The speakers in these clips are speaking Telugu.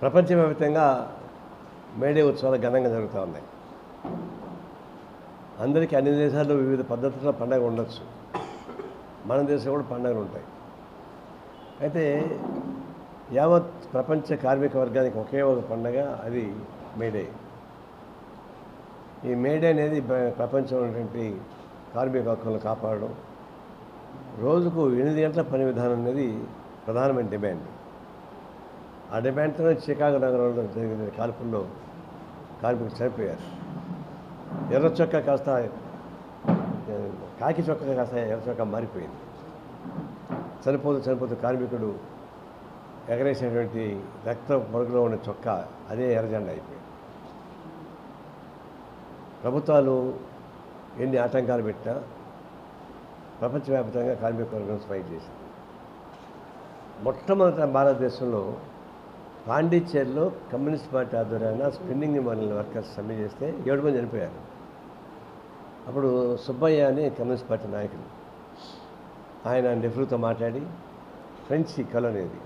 ప్రపంచవ్యాప్తంగా మేడే ఉత్సవాలు ఘనంగా జరుగుతూ ఉన్నాయి. అందరికీ అన్ని దేశాల్లో వివిధ పద్ధతుల్లో పండుగ ఉండొచ్చు. మన దేశంలో కూడా పండుగలు ఉంటాయి. అయితే యావత్ ప్రపంచ కార్మిక వర్గానికి ఒకే ఒక పండుగ, అది మేడే. ఈ మేడే అనేది ప్రపంచంలో ఉన్నటువంటి కార్మిక హక్కులను కాపాడడం, రోజుకు 8 గంటల పని విధానం అనేది ప్రధానమైన డిమాండ్. ఆ డిమాండ్తో చికాగో నగరంలో జరిగిన కాల్పుల్లో కార్మికులు చనిపోయారు. ఎర్ర చొక్కా కాస్త కాకి చొక్కా కాస్త ఎర్ర చొక్కా మారిపోయింది. చనిపోతూ కార్మికుడు ఎగరేసినటువంటి రక్త పొరుగులో ఉన్న చొక్కా అదే ఎర్రజెండా అయిపోయింది. ప్రభుత్వాలు ఎన్ని ఆటంకాలు పెట్టినా ప్రపంచవ్యాప్తంగా కార్మిక వర్గం ఫైట్ చేసింది. మొట్టమొదట భారతదేశంలో పాండిచ్చేరిలో కమ్యూనిస్ట్ పార్టీ ఆధ్వర్యాన స్పిన్నింగ్ మిల్ వర్కర్స్ సమ్మె చేస్తే 7 మంది చనిపోయారు. అప్పుడు సుబ్బయ్య అని కమ్యూనిస్ట్ పార్టీ నాయకులు, ఆయన నెహ్రూతో మాట్లాడి ఫ్రెంచ్ కాలనీ అది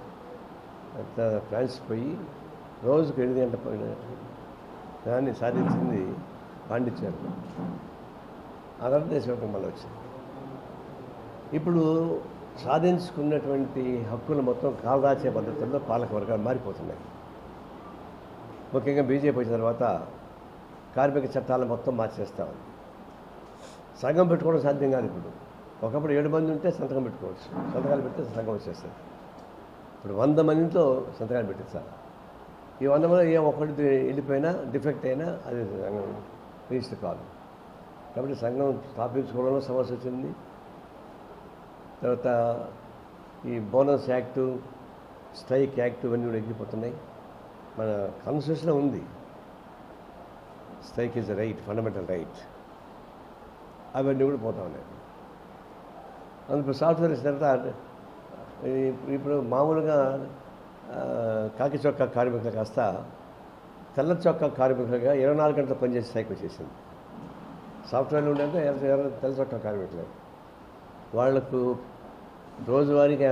ఫ్రాన్స్ పోయి రోజుకు 8 గంటల పని దాన్ని సాధించింది పాండిచ్చేరిలో. ఆ తర్వాత దేశవ్యాప్తంగా మళ్ళీ వచ్చింది. ఇప్పుడు సాధించుకున్నటువంటి హక్కులు మొత్తం కాలదాచే పద్ధతుల్లో పాలక వర్గాలు మారిపోతున్నాయి. ముఖ్యంగా బీజేపీ వచ్చిన తర్వాత కార్మిక చట్టాలను మొత్తం మార్చేస్తూ ఉంది. సంఘం పెట్టుకోవడం సాధ్యం కాదు. ఇప్పుడు ఒకప్పుడు 7 మంది ఉంటే సంతకం పెట్టుకోవచ్చు, సంతకాలు పెడితే సంఘం వచ్చేస్తుంది. ఇప్పుడు 100 మందితో సంతకాలు పెట్టించాలి. ఈ 100 మంది ఏ ఒక్కటి వెళ్ళిపోయినా డిఫెక్ట్ అయినా అది సంఘం రిజిస్టర్ కాదు. కాబట్టి సంఘం స్థాపించుకోవడంలో సమస్య వచ్చింది. తర్వాత ఈ బోనస్ యాక్టు, స్ట్రైక్ యాక్ట్ ఇవన్నీ కూడా ఎగిరిపోతున్నాయి. మన కాన్స్టిట్యూషన్లో ఉంది strike is right, fundamental right. అవన్నీ కూడా పోతా ఉన్నాయి. అందుకు సాఫ్ట్వేర్ ఇచ్చిన తర్వాత ఇప్పుడు మామూలుగా కాకి చొక్కా కార్మికులు కాస్త తెల్ల చొక్కా కార్మికులుగా 24 గంటలు పనిచేసే స్ట్రైక్ వచ్చేసింది. సాఫ్ట్వేర్లు ఉండే తెల్ల చొక్కా కార్మికులు వాళ్లకు రోజువారీగా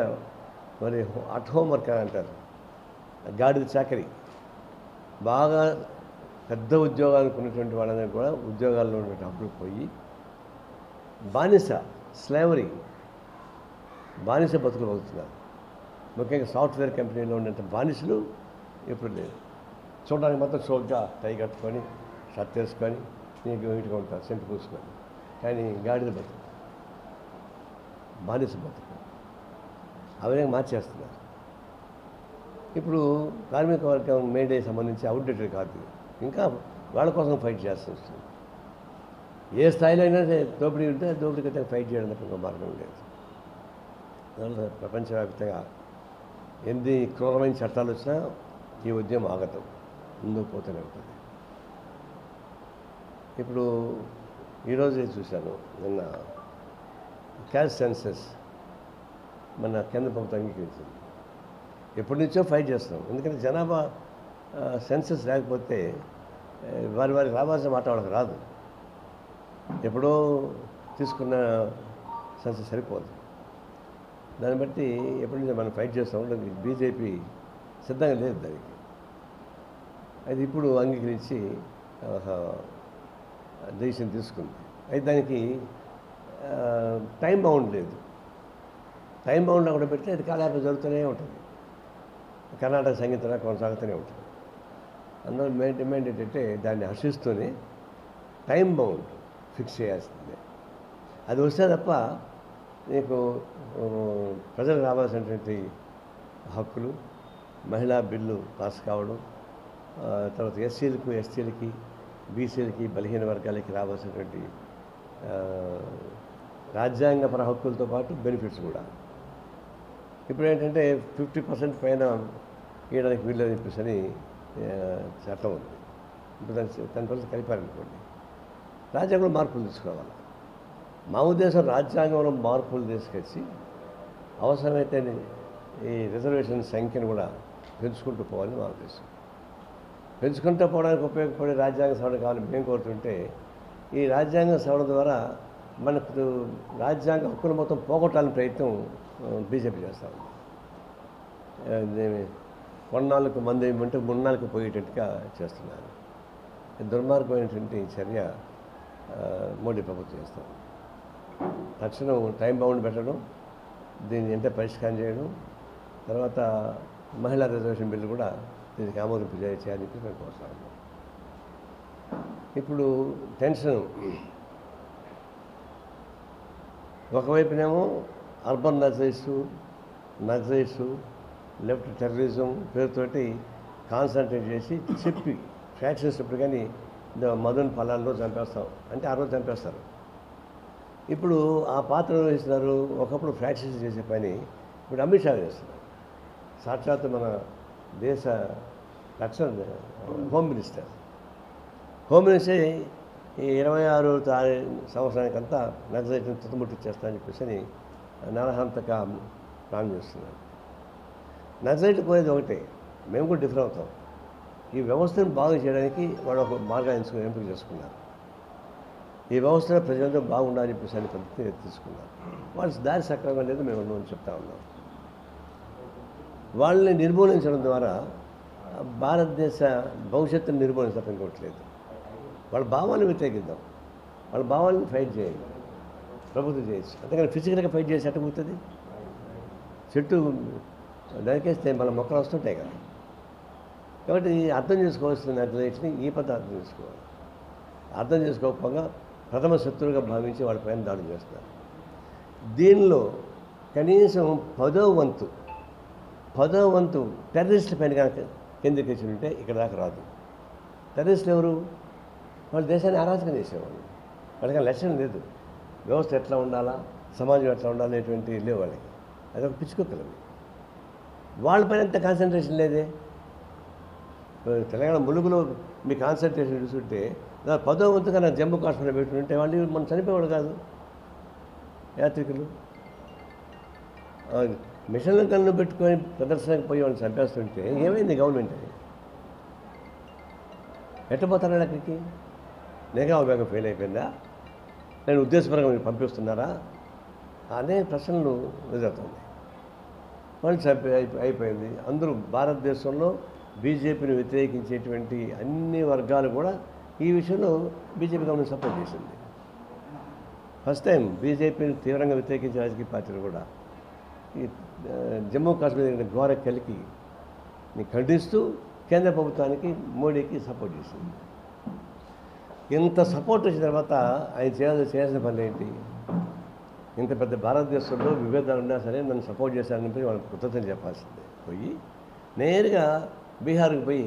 మరి అట్ హోమ్ వర్క్ అంటారు, గాడిద చాకరీ. బాగా పెద్ద ఉద్యోగాలు ఉన్నటువంటి వాళ్ళని కూడా ఉద్యోగాల్లో ఉన్నటువంటి హక్కులు పోయి బానిస స్లేవరీ, బానిస బతుకులు అవుతున్నారు. ముఖ్యంగా సాఫ్ట్వేర్ కంపెనీలో ఉన్నంత బానిసలు ఇప్పుడు లేదు. చూడడానికి మొత్తం షోక్గా టై కట్టుకొని షర్ట్ వేసుకొని నీకు నీట్గా ఉంటారు, సెంటు పూసుకొని. కానీ గాడిద బతుకు, బానిస బతుకు అవన్నీ మార్చేస్తున్నారు. ఇప్పుడు కార్మిక వర్గం మేడే సంబంధించి అవుట్డేటెడ్ కాదు, ఇంకా వాళ్ళ కోసం ఫైట్ చేస్తూ వస్తుంది. ఏ స్థాయిలో అయినా దోపిడీ ఉంటే దోపిడీకి ఫైట్ చేయడం తప్ప ఇంకో మార్గం లేదు. దానివల్ల ప్రపంచవ్యాప్తంగా ఎన్ని క్రూరమైన చట్టాలు వచ్చినా ఈ ఉద్యమం ఆగదు, ముందుకు పోతూనే ఉంటుంది. ఇప్పుడు ఈరోజే చూశాను, నిన్న క్యాస్ట్ సెన్సస్ మన కేంద్ర ప్రభుత్వం అంగీకరించింది. ఎప్పటి నుంచో ఫైట్ చేస్తున్నాం, ఎందుకంటే జనాభా సెన్సస్ లేకపోతే వారికి రావాల్సిన మాట వాళ్ళకి రాదు. ఎప్పుడో తీసుకున్న సెన్సస్ సరిపోదు. దాన్ని బట్టి ఎప్పటి నుంచో మనం ఫైట్ చేస్తాం. బీజేపీ సిద్ధంగా లేదు దానికి. అది ఇప్పుడు అంగీకరించి డెసిషన్ తీసుకుంది. అయితే దానికి టైం బౌండ్ లేదు. టైం బౌండ్ కూడా పెడితే అది కాలాపన జరుగుతూనే ఉంటుంది. కర్ణాటక సంగీతం కొనసాగుతూనే ఉంటుంది. అందులో మెయిన్ డిమాండ్ ఏంటంటే దాన్ని హర్షిస్తూనే టైం బౌండ్ ఫిక్స్ చేయాల్సిందే. అది వస్తే తప్ప నీకు ప్రజలకు రావాల్సినటువంటి హక్కులు, మహిళా బిల్లు పాస్ కావడం, తర్వాత ఎస్సీలకు, ఎస్టీలకి, బీసీలకి, బలహీన వర్గాలకి రావాల్సినటువంటి రాజ్యాంగపర హక్కులతో పాటు బెనిఫిట్స్ కూడా. ఇప్పుడు ఏంటంటే 50% పైన ఇవ్వడానికి వీళ్ళని చెప్పేసి అని చట్టం ఉంది. ఇప్పుడు 10% కలిపారనుకోండి. రాజ్యాంగంలో మార్పులు తీసుకోవాలి. మా ఉద్దేశం రాజ్యాంగంలో మార్పులు తీసుకొచ్చి అవసరమైతే ఈ రిజర్వేషన్ సంఖ్యను కూడా పెంచుకుంటూ పోవాలని మా ఉద్దేశం. పెంచుకుంటూ పోవడానికి ఉపయోగపడే రాజ్యాంగ సవరణ కావాలని మేము కోరుతుంటే, ఈ రాజ్యాంగ సవరణ ద్వారా మనకు రాజ్యాంగ హక్కులు మొత్తం పోగొట్టాలని ప్రయత్నం బీజేపీ చేస్తూ ఉంది. కొన్నాళ్ళకు మంది ఏమంటే మున్నాళ్ళకు పోయేటట్టుగా చేస్తున్నారు. దుర్మార్గమైనటువంటి చర్య మోడీ ప్రభుత్వం చేస్తాం. తక్షణం టైం బౌండ్ పెట్టడం, దీన్ని ఎంత పరిష్కారం చేయడం, తర్వాత మహిళా రిజర్వేషన్ బిల్లు కూడా దీనికి ఆమోదింపు చేయాలని చెప్పి మేము కోరుతా ఉన్నాం. ఇప్పుడు టెన్షన్ ఒకవైపునేమో అర్బన్ నక్సలైట్స్ లెఫ్ట్ టెర్రరిజం పేరుతోటి కాన్సన్ట్రేట్ చేసి చెప్పి ఫ్యాక్షన్స్ ఇప్పుడు కానీ మదన్ ఫలాల్లో చంపేస్తాం అంటే ఆ రోజు చంపేస్తారు. ఇప్పుడు ఆ పాత్ర వహిస్తున్నారు. ఒకప్పుడు ఫ్యాక్షన్స్ చేసే పని ఇప్పుడు అమిత్ షా చేస్తున్నారు. సాక్షాత్ మన దేశ రక్షణ హోమ్ మినిస్టర్ ఈ 26వ సంవత్సరానికంతా నక్సలైట్ని తుట్టుముట్టిచ్చేస్తా అని చెప్పేసి నరహంతక ప్లాన్ చేస్తున్నారు. నక్సలైట్ పోయేది ఒకటే, మేము కూడా డిఫర్ అవుతాం. ఈ వ్యవస్థను బాగు చేయడానికి వాళ్ళు ఒక మార్గాన్ని ఎంపిక చేసుకున్నారు. ఈ వ్యవస్థలో ప్రజలంతా బాగుండాలని చెప్పేసి అని పద్ధతి తీసుకున్నారు. వాళ్ళ దారి సక్రమంగా లేదు మేము చెప్తా ఉన్నాం. వాళ్ళని నిర్మూలించడం ద్వారా భారతదేశ భవిష్యత్తును నిర్మూలించడం ఇంకోట్లేదు. వాళ్ళ భావాలను వ్యతిరేకిద్దాం, వాళ్ళ భావాలను ఫైట్ చేయండి, ప్రభుత్వం చేయొచ్చు. అంతేకాని ఫిజికల్గా ఫైట్ చేసి అట్టుకుతుంది. చెట్టు నరికేస్తే మన మొక్కలు వస్తుంటాయి కదా. కాబట్టి అర్థం చేసుకోవాల్సిన నక్సలైట్స్ని ఈ పద్ధతి అర్థం చేసుకోవాలి. అర్థం చేసుకోకపోగా ప్రథమ శత్రువుగా భావించి వాళ్ళ పైన దాడులు చేస్తున్నారు. దీనిలో కనీసం 10వ వంతు టెర్రరిస్టుల పైన కనుక కేంద్రీకరించి ఉంటే ఇక్కడ దాకా రాదు. టెర్రరిస్టులు ఎవరు? వాళ్ళు దేశాన్ని అరాచకం చేసేవాళ్ళు. వాళ్ళకి లక్ష్యం లేదు. వ్యవస్థ ఎట్లా ఉండాలా, సమాజం ఎట్లా ఉండాలి అనేటువంటి లేవు వాళ్ళకి. అదొక పిచ్చుకోగలవి. వాళ్ళపైన ఎంత కాన్సన్ట్రేషన్ లేదే. తెలంగాణ ములుగులో మీ కాన్సన్ట్రేషన్ చూస్తుంటే 10వ వంతు కన్నా జమ్మూ కాశ్మీర్లో పెట్టుకుంటే వాళ్ళు మనం చనిపోయేవాడు కాదు. యాత్రికులు మిషన్ల కన్ను పెట్టుకొని ప్రదర్శనకు పోయి వాళ్ళని చంపేస్తుంటే ఏమైంది గవర్నమెంట్? అది ఎట్టపోతారా అక్కడికి? నిఘా విభాగం ఫెయిల్ అయిపోయిందా? నేను ఉద్దేశపరంగా మీరు పంపిస్తున్నారా అనే ప్రశ్నలు ఎదురవుతుంది. వాళ్ళు అయిపోయింది. అందరూ భారతదేశంలో బీజేపీని వ్యతిరేకించేటువంటి అన్ని వర్గాలు కూడా ఈ విషయంలో బీజేపీ గవర్నమెంట్ సపోర్ట్ చేసింది. ఫస్ట్ టైం బీజేపీని తీవ్రంగా వ్యతిరేకించే రాజకీయ పార్టీలు కూడా ఈ జమ్మూ కాశ్మీర్ ఘోర కలికి ఖండిస్తూ కేంద్ర ప్రభుత్వానికి, మోడీకి సపోర్ట్ చేసింది. ఇంత సపోర్ట్ వచ్చిన తర్వాత ఆయన చేయాల్సిన పనులు ఏంటి? ఇంత పెద్ద భారతదేశంలో విభేదాలు ఉన్నా సరే నన్ను సపోర్ట్ చేశారని చెప్పి వాళ్ళకి కృతజ్ఞతలు చెప్పాల్సిందే. పోయి నేరుగా బీహార్కి పోయి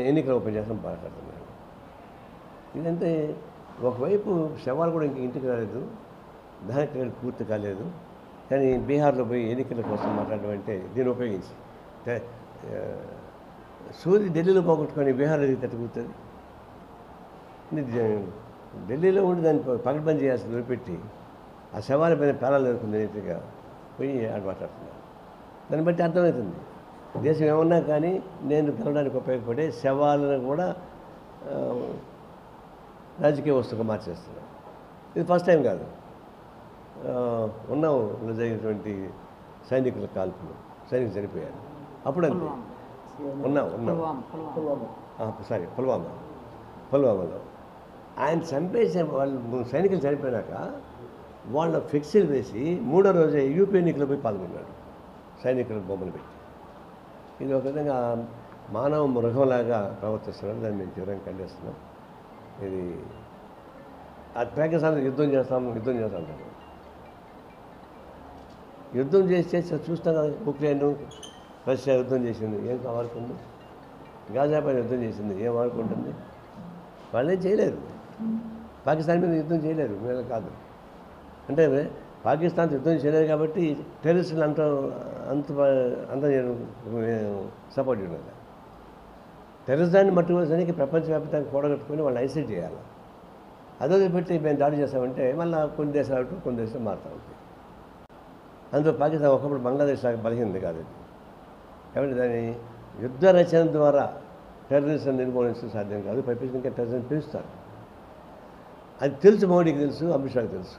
ఎన్నికల ఉపన్యాసం మాట్లాడుతున్నాడు. ఇదంటే ఒకవైపు శవాలు కూడా ఇంటికి రాలేదు, దానికి పూర్తి కాలేదు. కానీ బీహార్లో పోయి ఎన్నికల కోసం మాట్లాడడం అంటే దీన్ని ఉపయోగించి సూది ఢిల్లీలో పోగొట్టుకొని బీహార్లో తట్టుకుతుంది. ఢిల్లీలో ఉండి దాన్ని పకడ్బందీ చేయాల్సింది వదిలిపెట్టి ఆ శవాల పైన పేలాలు జరుగుతుంది నీట్గా పోయి ఆడ మాట్లాడుతున్నారు. దాన్ని బట్టి అర్థమవుతుంది దేశం ఏమన్నా కానీ నేను గెలవడానికి ఉపయోగపడే శవాలను కూడా రాజకీయ వస్తువుగా మార్చేస్తున్నాను. ఇది ఫస్ట్ టైం కాదు. ఉన్నాం జరిగినటువంటి సైనికుల కాల్పులు, సైనికులు చనిపోయారు. అప్పుడంతే ఉన్నాం పుల్వామాలో ఆయన చంపేసిన వాళ్ళు సైనికులు చనిపోయినాక వాళ్ళ ఫ్లెక్సీలు వేసి 3వ రోజే యూపీ ఎన్నికలు పోయి పాల్గొన్నాడు సైనికులకు బొమ్మలు పెట్టి. ఇది ఒక విధంగా మానవ మృగంలాగా ప్రవర్తిస్తున్నాడు. దాన్ని మేము తీవ్రంగా ఖండిస్తున్నాం. ఇది పాకిస్తాన్ యుద్ధం చేస్తాం అంటారు. యుద్ధం చేసి చూస్తాం కదా, ఉక్రెయిన్ రష్యా యుద్ధం చేసింది, ఏం కావాలనుకుంది? గాజా పైన యుద్ధం చేసింది, ఏం వాడుకుంటుంది? వాళ్ళేం చేయలేరు, పాకిస్తాన్ మీద యుద్ధం చేయలేరు. మీద కాదు అంటే పాకిస్తాన్ యుద్ధం చేయలేరు కాబట్టి టెర్రరిస్టులు అంత నేను సపోర్ట్ చేయడం. టెర్రరిజాన్ని మట్టుకోవడానికి ప్రపంచవ్యాప్తంగా కూడగట్టుకొని వాళ్ళని ఐసోలేట్ చేయాలి. అదో పెట్టి మేము దాడి చేస్తామంటే మళ్ళీ కొన్ని దేశాలు మారుతూ ఉంటాయి. అందులో పాకిస్తాన్ ఒకప్పుడు బంగ్లాదేశ్ లాగా బలహీనది కాదు. కాబట్టి దాన్ని యుద్ధ రచన ద్వారా టెర్రరిజం నిర్మూలించడం సాధ్యం కాదు. పైపేసి ఇంకా టెర్రరిజం పెంచుతారు. అది తెలుసు, మోడీకి తెలుసు, అమిత్ షాకి తెలుసు.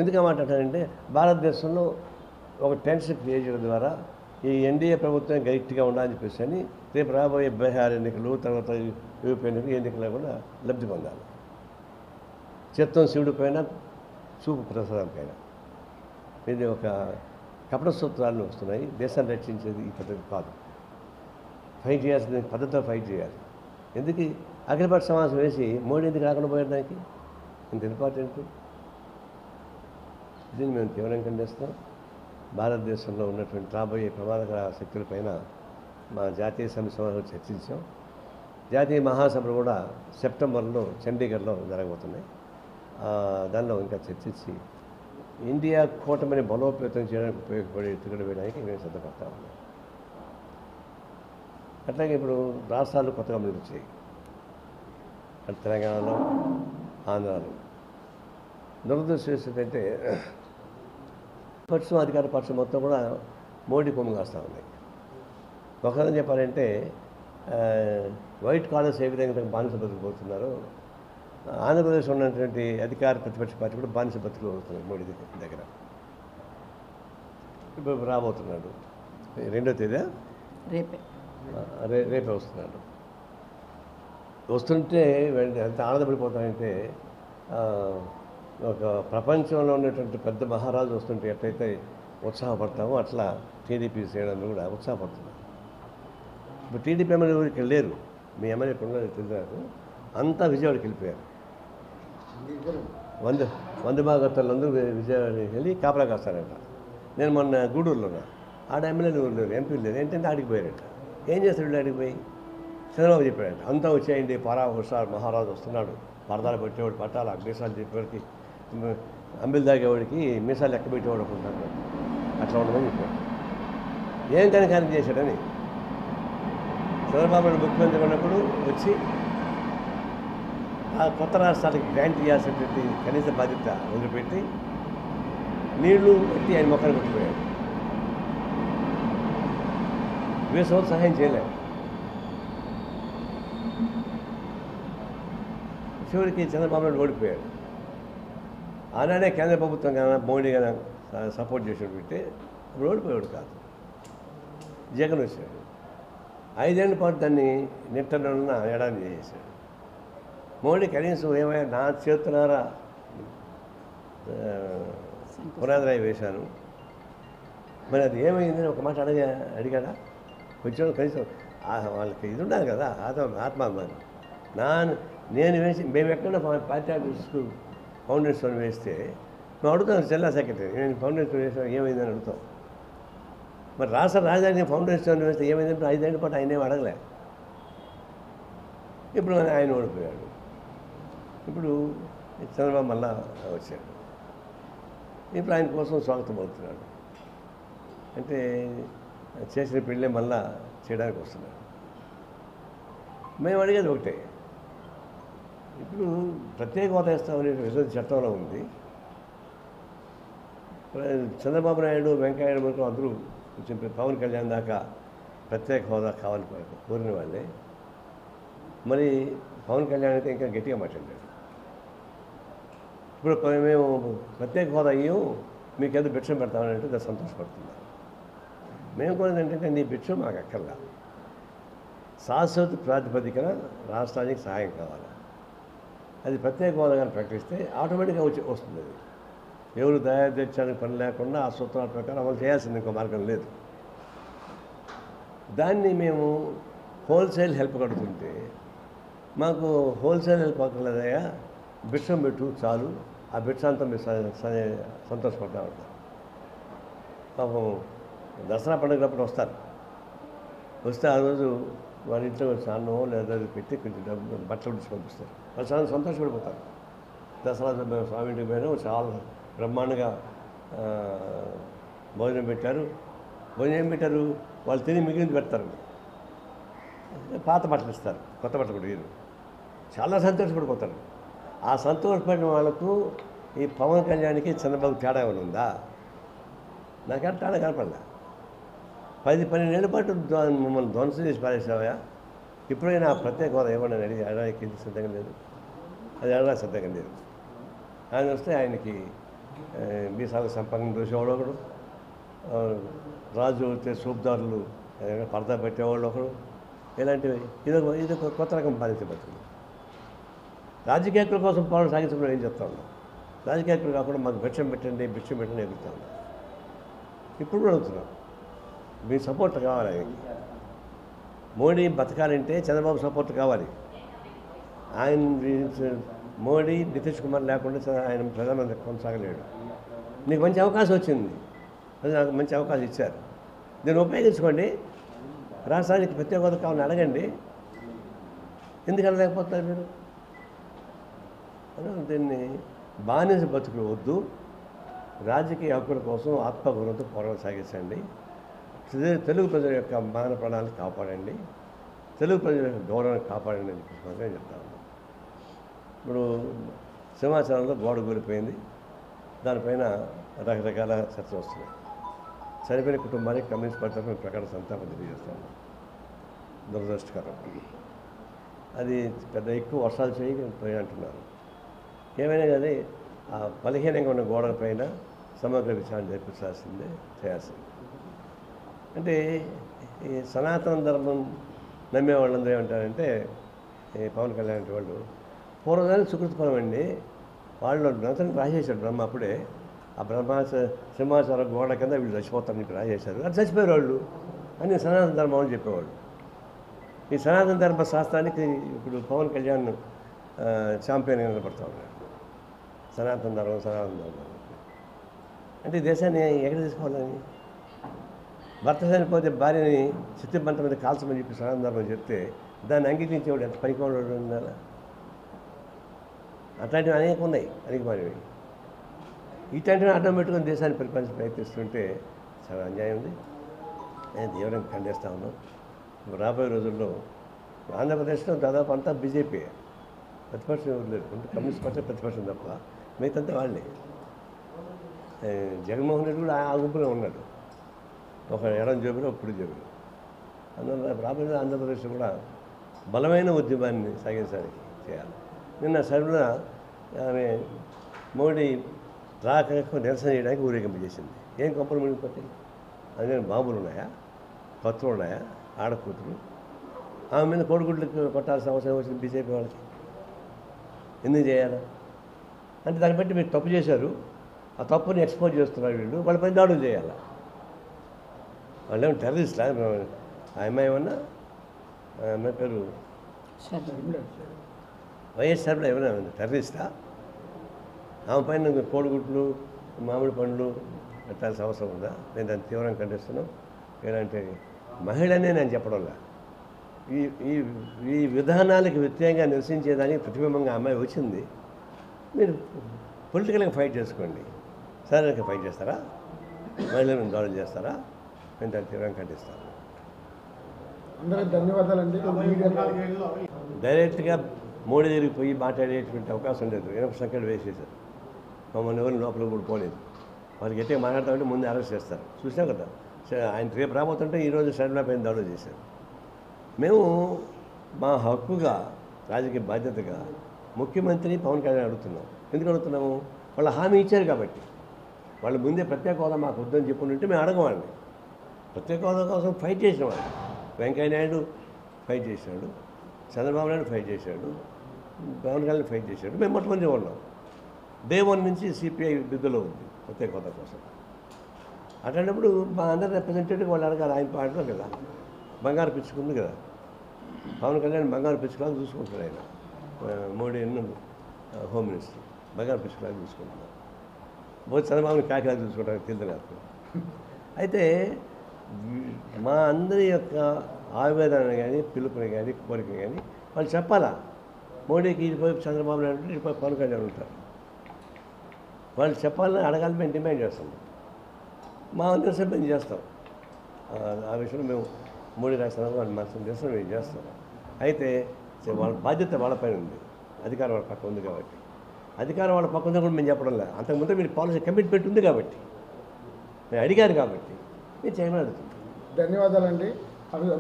ఎందుకు మాట్లాడారంటే భారతదేశంలో ఒక టెన్షన్ క్రియేట్ చేయడం ద్వారా ఈ ఎన్డీఏ ప్రభుత్వం గట్టిగా ఉండాలని చెప్పేసి అని రేపు రాబోయే బీహార్ ఎన్నికలు, తర్వాత యూపీ ఎన్నికలు కూడా లబ్ధి పొందాలి. చిత్తం శివుడి పైన, చూపు ప్రసాదం పైన. ఇది ఒక కపట సూత్రాలు వస్తున్నాయి. దేశాన్ని రక్షించేది ఈ పద్ధతి కాదు. ఫైట్ చేయాల్సిన పద్ధతితో ఫైట్ చేయాలి. ఎందుకు అఖిలపక్ష సమావేశం వేసి మోడీ ఎందుకు రాకుండా పోయారు? దానికి ఇంత ఇంపార్టెంట్. దీన్ని మేము తీవ్రంగా ఖండిస్తాం. భారతదేశంలో ఉన్నటువంటి రాబోయే ప్రమాదకర శక్తులపైన మా జాతీయ సమావేశంలో చర్చించాం. జాతీయ మహాసభలు కూడా సెప్టెంబర్లో చండీగఢ్లో జరగబోతున్నాయి. దానిలో ఇంకా చర్చించి ఇండియా కూటమిని బలోపేతం చేయడానికి ఉపయోగపడే ఎత్తుగడ వేయడానికి మేము సిద్ధపడతా ఉన్నాం. అట్లాగే ఇప్పుడు రాష్ట్రాలు కొత్తగా ముందుకు వచ్చాయి. అటు తెలంగాణలో, ఆంధ్రాలో. దురదృష్టం ఏంటంటే పక్షం, అధికార పక్షం మొత్తం కూడా మోడీ కొమ్ము కాస్తూ ఉన్నాయి. ఒకసారి చెప్పాలంటే వైట్ కాలర్స్ ఏ విధంగా బానిస బతుకుపోతున్నారో ఆంధ్రప్రదేశ్ ఉన్నటువంటి అధికార ప్రతిపక్ష పార్టీ కూడా బానిస బతుకులు అవుతున్నాయి మోడీ దగ్గర. ఇప్పుడు రాబోతున్నాడు 2వ తేదీ, రేపే వస్తున్నాడు. వస్తుంటే ఎంత ఆనందపడిపోతామంటే ఒక ప్రపంచంలో ఉన్నటువంటి పెద్ద మహారాజు వస్తుంటే ఎట్లయితే ఉత్సాహపడతామో అట్లా టీడీపీ శ్రేణులు కూడా ఉత్సాహపడుతున్నారు. ఇప్పుడు టీడీపీ ఎమ్మెల్యే ఊరికి లేరు. మీ ఎమ్మెల్యే ఇప్పుడు తెలిసారు, అంతా విజయవాడకి వెళ్ళిపోయారు. వంద భాగవతాలందరూ విజయవాడకి వెళ్ళి కాపలా కాస్తారంట. నేను మొన్న గూడూరులో ఉన్నా, ఆడ ఎమ్మెల్యేలు లేరు, ఎంపీలు లేరు. ఏంటంటే ఆడికి పోయారంట. ఏం చేస్తాడు ఆడికి పోయి? చంద్రబాబు చెప్పాడంట, అంతా వచ్చేయండి, హుషారు మహారాజు వస్తున్నాడు, పరదాలు పెట్టేవాడు పట్టాలి, అగ్నిసాలు చెప్పేవాడికి, అంబిల్ తాగేవాడికి మీసాలు లెక్క పెట్టేవాడు అనుకుంటున్నాడు. అట్లా ఉండమని చెప్పాడు. ఏం కనికారం చేశాడని. చంద్రబాబు నాయుడు ముఖ్యమంత్రి ఉన్నప్పుడు వచ్చి ఆ కొత్త రాష్ట్రాలకి గ్రాంట్ ఇవ్వాల్సినటువంటి కనీస బాధ్యత వదిలిపెట్టి నీళ్లు పెట్టి ఆయన మొక్కలు కొట్టిపోయాడు. వేసవి సహాయం చేయలేదు. చివరికి చంద్రబాబు నాయుడు ఓడిపోయాడు. ఆనాడే కేంద్ర ప్రభుత్వం కానీ మోడీ కానీ సపోర్ట్ చేసాడు పెట్టి అప్పుడు ఓడిపోయాడు కాదు. జగన్ వచ్చాడు, 5 ఏళ్ల పాటు దాన్ని నిట్టనున్న ఎడాన్ని చేసేసాడు. మోడీ కనీసం ఏమైనా నా చేతున్నారా పునాదిరాయి వేశాను, మరి అది ఏమైందని ఒక మాట అడిగాడా? కొంచెం కనీసం వాళ్ళకి ఇది ఉండాలి కదా, ఆత్మాభిమానం. నేను వేసి మేము ఎక్కడ పార్టీ ఆఫీస్కు ఫౌండేషన్ వేస్తే మేము అడుగుతాం జిల్లా సెక్రటరీ, నేను ఫౌండేషన్ వేసాను ఏమైందని అడుగుతాం. మరి రాష్ట్ర రాజధాని ఫౌండేషన్ వేస్తే ఏమైందంటే 5 ఏళ్ల పాటు ఆయన ఏమి అడగలే. ఇప్పుడు ఆయన ఓడిపోయాడు. ఇప్పుడు చంద్రబాబు మళ్ళా వచ్చాడు. ఇప్పుడు ఆయన కోసం స్వాగతం అవుతున్నాడు. అంటే చేసిన పెళ్ళే మళ్ళా చేయడానికి వస్తున్నారు. మేము అడిగేది ఒకటే, ఇప్పుడు ప్రత్యేక హోదా ఇస్తామనే విధంగా చట్టంలో ఉంది. చంద్రబాబు నాయుడు, వెంకయ్య నాయుడు వరకు అందరూ కొంచెం పవన్ కళ్యాణ్ దాకా ప్రత్యేక హోదా కావాలని కోరిన వాళ్ళే. మరి పవన్ కళ్యాణ్ అయితే ఇంకా గట్టిగా మాట్లాడాడు. ఇప్పుడు మేము ప్రత్యేక హోదా అయ్యాం, మీకేదో భిక్షం పెడతామని అంటే దాన్ని సంతోషపడుతున్నారు. మేము కూడా ఏంటంటే నీ భిక్షం మాకు అక్కర్లా, శాశ్వత ప్రాతిపదికన రాష్ట్రానికి సహాయం కావాలి. అది ప్రత్యేక హోదాగా ప్రకటిస్తే ఆటోమేటిక్గా వస్తుంది. అది ఎవరు దయాదీర్చడానికి పని లేకుండా ఆ సూత్రాల ప్రకారం అమలు చేయాల్సింది, ఇంకో మార్గం లేదు. దాన్ని మేము హోల్సేల్ హెల్ప్ కడుతుంటే మాకు హోల్సేల్ హెల్ప్ అక్కర్లేదయ్యా, భిక్షం పెట్టు చాలు, ఆ భిక్షాంతం మీరు సంతోషపడతా ఉంటారు. పాపం దసరా పండుగప్పుడు వస్తారు, వస్తే ఆ రోజు వాళ్ళ ఇంట్లో స్నానం లేదా పెట్టి కొంచెం డబ్బు బట్టలు ఉడిచి పంపిస్తారు. వాళ్ళు చాలా సంతోషపడిపోతారు. దసరా స్వామి ఇంటికి పోయినా చాలా బ్రహ్మాండంగా భోజనం పెట్టారు. భోజనం ఏం పెట్టారు, వాళ్ళు తిని మిగిలింది పెడతారు, పాత బట్టలు ఇస్తారు, కొత్త బట్టలు కూడా వీరు చాలా సంతోషపడిపోతారు. ఆ సంతోషపడిన వాళ్ళకు ఈ పవన్ కళ్యాణ్కి చంద్రబాబు తేడా ఏమైనా ఉందా? నాకంటే తేడా కనపడలే. 10-12 ఏళ్ళ పాటు మమ్మల్ని ధ్వంసం చేసి పారేసావా, ఇప్పుడైనా ఆ ప్రత్యేక హోదా ఇవ్వండి అని అడిగి అడగడానికి సిద్ధంగా లేదు, అది అడగడానికి సిద్ధంగా లేదు. ఆయన వస్తే ఆయనకి మీసాల సంపంగం చూసేవాడు ఒకడు, రాజు వస్తే సూపుదారులు పరదా పెట్టేవాళ్ళు ఒకడు, ఇలాంటివి. ఇదొక కొత్త రకం బాధ్యత బతుకు. రాజకీయాల కోసం పోరాటం సాగించడం ఏం చెప్తా ఉన్నాం, రాజకీయాలు కాకుండా మాకు భిక్షం పెట్టండి ఎదుగుతా ఉన్నాం. ఇప్పుడు కూడా అడుగుతున్నాం, మీ సపోర్ట్ కావాలి. ఆయనకి మోడీ బతకాలంటే చంద్రబాబు సపోర్ట్ కావాలి. ఆయన మోడీ, నితీష్ కుమార్ లేకుండా ఆయన ప్రధానమంత్రి కొనసాగలేడు. నీకు మంచి అవకాశం వచ్చింది, నాకు మంచి అవకాశం ఇచ్చారు, దీన్ని ఉపయోగించుకోండి. రాష్ట్రానికి ప్రత్యేక హోదా కావాలని అడగండి, ఎందుకు అనలేకపోతున్నారు మీరు? దీన్ని బానిస బతుకులు వద్దు, రాజకీయ హక్కుల కోసం ఆత్మగౌరవంతో పోరాటం సాగించండి. తెలుగు ప్రజల యొక్క మానవ ప్రాణాలను కాపాడండి, తెలుగు ప్రజల యొక్క గౌరవాన్ని కాపాడండి అని చెప్పి చెప్తా ఉన్నాం. ఇప్పుడు సింహాచలంలో గోడ కూలిపోయింది, దానిపైన రకరకాల చర్చలు వస్తున్నాయి. చనిపోయిన కుటుంబానికి కమ్యూనిస్ట్ పార్టీ తరఫున ప్రకటన సంతాపం తెలియజేస్తాను. దురదృష్టకరం. అది పెద్ద ఎక్కువ వర్షాలు పోయి అంటున్నారు. ఏమైనా కానీ ఆ బలహీనంగా ఉన్న గోడల పైన సమగ్ర విచారణ జరిపించాల్సిందే, చేయాల్సింది. అంటే ఈ సనాతన ధర్మం నమ్మే వాళ్ళందరూ ఏమంటారంటే, పవన్ కళ్యాణ్ వాళ్ళు పూర్వదానికి సుకృత ఫలం అండి, వాళ్ళు గ్రంథాన్ని రాసేశాడు బ్రహ్మ. అప్పుడే ఆ సింహాచల గోడ కింద వీళ్ళు చచ్చిపోతారని చెప్పి రాసేశారు. అది చచ్చిపోయారు వాళ్ళు అని సనాతన ధర్మం అని చెప్పేవాళ్ళు. ఈ సనాతన ధర్మ శాస్త్రానికి ఇప్పుడు పవన్ కళ్యాణ్ ఛాంపియన్గా నిలబడతా ఉన్నాడు. సనాతన ధర్మం అంటే దేశాన్ని ఎక్కడ తీసుకోవాలని, భర్త చనిపోతే భార్యని చిత్రబంత మీద కాల్చమని చెప్పి సనాతన ధర్మం చెప్తే దాన్ని అంగీకరించేవాడు ఎంత పనికోవాడు ఉండాలి. అట్లాంటివి అనేక ఉన్నాయి, అనేక మానేవి. ఇట్లాంటివి అడ్డం పెట్టుకుని దేశాన్ని పరిపాలించి ప్రయత్నిస్తుంటే చాలా అన్యాయం ఉంది. నేను తీవ్రంగా ఖండిస్తా ఉన్నాను. రాబోయే రోజుల్లో ఆంధ్రప్రదేశ్లో దాదాపు అంతా బీజేపీ, ప్రతిపక్షం ఎవరు లేదు. కమ్యూనిస్ట్ పార్టీ ప్రతిపక్షం తప్ప మిగతా వాళ్ళే. జగన్మోహన్ రెడ్డి కూడా ఆ గుంపులో ఉన్నాడు, ఒక ఎడం జేబులో ఇప్పుడు జేబులో. అందువల్ల రాబోయే ఆంధ్రప్రదేశ్లో కూడా బలమైన ఉద్యమాన్ని సాగించడానికి చేయాలి. నిన్న సరిగ్గా ఆమె మోడీ రాక నిరసన చేయడానికి ఊరేగింపు చేసింది. ఏం కంపెనీ మునిగిపోతాయి? అందుకని బాంబులు ఉన్నాయా, కత్తులు ఉన్నాయా, ఆడకూతురు? ఆమె మీద కోడిగుడ్లకు కొట్టాల్సిన అవసరం వచ్చింది బీజేపీ వాళ్ళకి. ఎందుకు చేయాలా అంటే దాన్ని బట్టి మీరు తప్పు చేశారు, ఆ తప్పుని ఎక్స్పోజ్ చేస్తున్నారు వీళ్ళు, వాళ్ళపై దాడులు చేయాలా? వాళ్ళు ఏమన్నా టెర్రరిస్టా? ఆ అమ్మాయి ఏమన్నా, ఆ అమ్మాయి పేరు వైఎస్ఆర్లో ఏమైనా టెర్రరిస్టా? ఆమె పైన కోడిగుడ్లు, మామిడి పండ్లు పెట్టాల్సిన అవసరం ఉందా? నేను దాన్ని తీవ్రంగా ఖండిస్తున్నాను. ఏంటంటే మహిళనే నేను చెప్పడంలా, ఈ విధానాలకు వ్యతిరేకంగా నిరసించేదానికి ప్రతిబింబంగా అమ్మాయి వచ్చింది. మీరు పొలిటికల్గా ఫైట్ చేసుకోండి, శారీరకంగా ఫైట్ చేస్తారా? మహిళలను దాడులు చేస్తారా? మేము దాన్ని తీవ్రంగా ఖండిస్తాం. అందరికీ ధన్యవాదాలండి. డైరెక్ట్గా మోడీ దగ్గరికి పోయి మాట్లాడేటువంటి అవకాశం లేదు. ఇనప సంఖ్యలు వేసేసారు. మమ్మల్ని ఎవరిని లోపలికి కూడా పోలేదు. వాళ్ళకి గట్టిగా మాట్లాడతామంటే ముందు అరెస్ట్ చేస్తారు. చూసాం కదా, ఆయన రేపు రాబోతుంటే ఈరోజు సడన్గా పైన దాడులు చేశారు. మేము మా హక్కుగా రాజకీయ బాధ్యతగా ముఖ్యమంత్రి పవన్ కళ్యాణ్ అడుగుతున్నాం. ఎందుకు అడుగుతున్నాము? వాళ్ళు హామీ ఇచ్చారు కాబట్టి. వాళ్ళు ముందే ప్రత్యేక హోదా మాకు వద్దని చెప్పుకుంటే మేము అడగవాడిని. ప్రత్యేక హోదా కోసం ఫైట్ చేసిన వాళ్ళు వెంకయ్య నాయుడు ఫైట్ చేశాడు, చంద్రబాబు నాయుడు ఫైట్ చేశాడు, పవన్ కళ్యాణ్ ఫైట్ చేశాడు. మేము మొట్టమొదటి ఉన్నాం. డే 1 నుంచి సిపిఐ బిద్దులో ఉంది ప్రత్యేక హోదా కోసం. అట్లాంటప్పుడు మా అందరి రిప్రజెంటేటివ్ వాళ్ళు అడగాలి. ఆయన పాటలో కదా బంగారు పిచ్చుకుంది కదా, పవన్ కళ్యాణ్ బంగారు పిచ్చుకలాగా చూసుకుంటాడు. ఆయన మోడీ హోమ్ మినిస్టర్ బంగారు పిచ్చుకలాగా చూసుకుంటున్నారు. బోత్ చంద్రబాబుని కాకిలాగా చూసుకుంటారు తెలియదు నాకు. అయితే మా అందరి యొక్క ఆవేదన కానీ పిలుపుని కానీ కోరిక కానీ వాళ్ళు చెప్పాలా. మోడీకి ఇటుపోయి చంద్రబాబు నాయుడు ఇటుపోయి పవన్ కళ్యాణ్ ఉంటారు. వాళ్ళు చెప్పాలని అడగాలని మేము డిమాండ్ చేస్తాం. మా అందరి మేము చేస్తాం. ఆ విషయంలో మేము మోడీ రాష్ట్రాలు వాళ్ళు మనసు చేస్తాం, మేము చేస్తాం. అయితే వాళ్ళ బాధ్యత వాళ్ళపైన ఉంది. అధికారం వాళ్ళ పక్క ఉంది కాబట్టి. అధికారం వాళ్ళ పక్క ఉందని కూడా మేము చెప్పడం లేదు. అంతకుముందు మీరు పాలసీ కమిట్మెంట్ ఉంది కాబట్టి, మేము అడిగారు కాబట్టి మీరు చేయమని అడుగుతుంది. ధన్యవాదాలండి.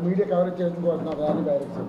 మీడియా కవరేజ్ చేయడం కోసం ర్యాలీ డైరెక్షన్.